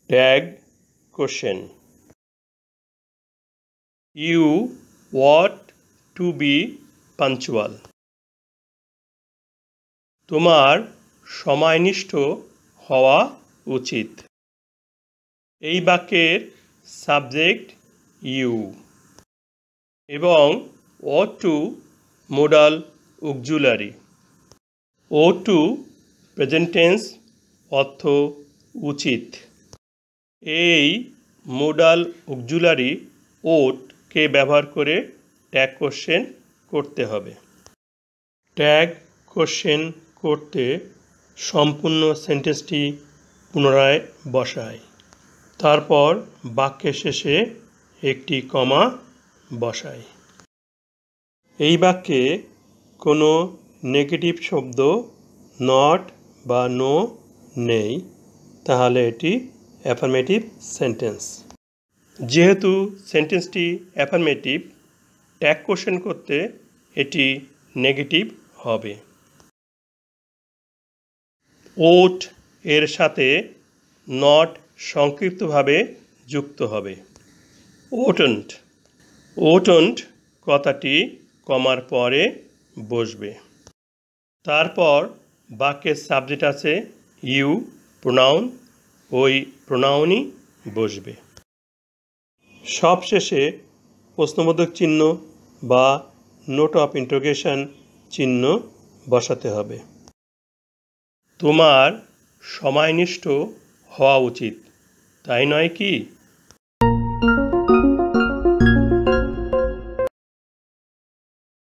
Tag question. You ought to be punctual. তোমার সময়নিষ্ঠ হওয়া উচিত। এই বাক্যের সাবজেক্ট ইউ এবং ought to modal auxiliary. ought to present tense অর্থ উচিত। এই মোডাল অক্সিলারি ought কে ব্যবহার করে ট্যাগ কোশ্চেন করতে হবে। ট্যাগ কোশ্চেন করতে সম্পূর্ণ সেন্টেন্সটি পুনরায় বসাই। তারপর বাক্যের শেষে একটি কমা বসাই। এই বাক্যে কোনো নেগেটিভ শব্দ নট বা নো নেই, তাহলে এটি অ্যাফার্মেটিভ সেন্টেন্স। যেহেতু সেন্টেন্সটি অ্যাফার্মেটিভ, ট্যাগ কোশ্চেন করতে এটি নেগেটিভ হবে। ought এর সাথে নট সংক্ষিপ্তভাবে যুক্ত হবে। oughtn't oughtn't কথাটি কমার পরে বসবে। তারপর বাক্যের সাবজেক্ট আছে ইউ প্রোনাউন, ওই প্রোনাউনই বসবে। সবশেষে প্রশ্নবোধক চিহ্ন বা নোট অফ ইন্টারোগেশন চিহ্ন বসাতে হবে। তোমার সময়নিষ্ঠ হওয়া উচিত, তাই নয় কি?